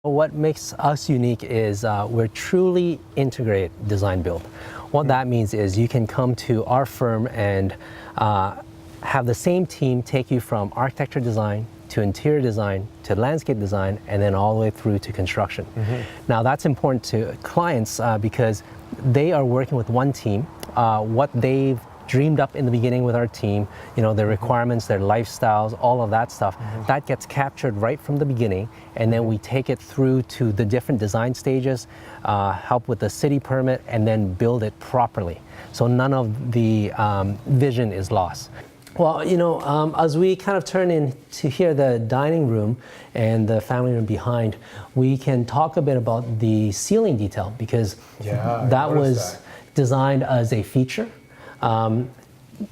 What makes us unique is we're truly integrated design build. What that means is you can come to our firm and have the same team take you from architecture design to interior design to landscape design and then all the way through to construction. Now that's important to clients because they are working with one team. What they've dreamed up in the beginning with our team, you know, their requirements, their lifestyles, all of that stuff, that gets captured right from the beginning, and then we take it through to the different design stages, help with the city permit, and then build it properly. So none of the vision is lost. Well, you know, as we kind of turn into here, the dining room and the family room behind, we can talk a bit about the ceiling detail because that was designed as a feature.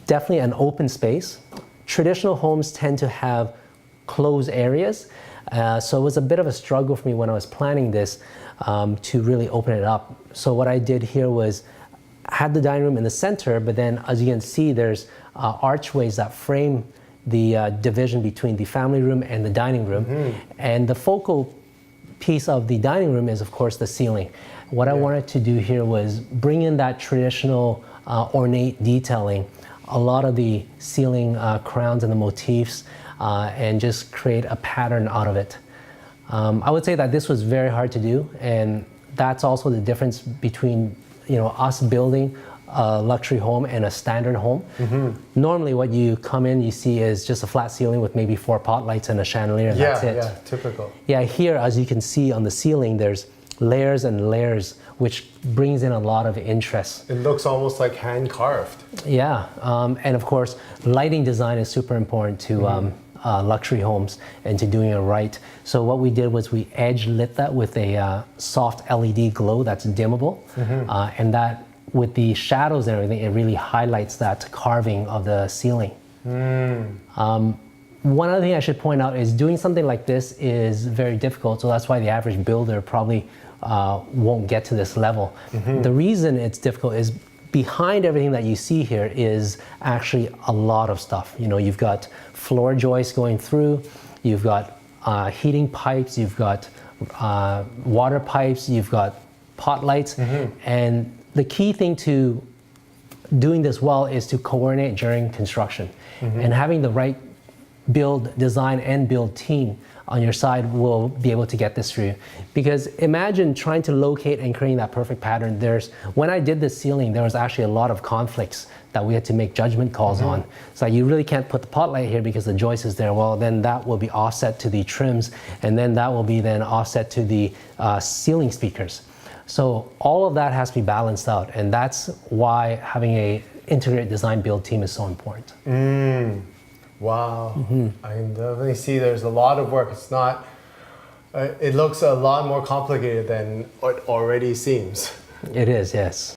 Definitely an open space. Traditional homes tend to have closed areas, so it was a bit of a struggle for me when I was planning this to really open it up. So what I did here was had the dining room in the center, but then as you can see, there's archways that frame the division between the family room and the dining room. And the focal piece of the dining room is, of course, the ceiling. What I wanted to do here was bring in that traditional ornate detailing, a lot of the ceiling crowns and the motifs, and just create a pattern out of it. I would say that this was very hard to do, and that's also the difference between, you know, us building a luxury home and a standard home. Normally what you come in, you see is just a flat ceiling with maybe 4 pot lights and a chandelier, and that's it. Yeah, typical. Yeah, here, as you can see on the ceiling, there's layers and layers, which brings in a lot of interest. It looks almost like hand carved. Yeah, and of course, lighting design is super important to luxury homes and to doing it right. So what we did was we edge lit that with a soft LED glow that's dimmable, and that with the shadows and everything, it really highlights that carving of the ceiling. One other thing I should point out is doing something like this is very difficult, so that's why the average builder probably won't get to this level. The reason it's difficult is behind everything that you see here is actually a lot of stuff. You know, you've got floor joists going through, you've got heating pipes, you've got water pipes, you've got pot lights, and the key thing to doing this well is to coordinate during construction, and having the right build, design, and build team on your side will be able to get this through. Because imagine trying to locate and creating that perfect pattern. When I did this ceiling, there was actually a lot of conflicts that we had to make judgment calls on. So you really can't put the pot light here because the joist is there. Well, then that will be offset to the trims, and then that will be then offset to the ceiling speakers. So all of that has to be balanced out, and that's why having a integrated design build team is so important. Wow, I can definitely see there's a lot of work. It's not, it looks a lot more complicated than it already seems. It is, yes.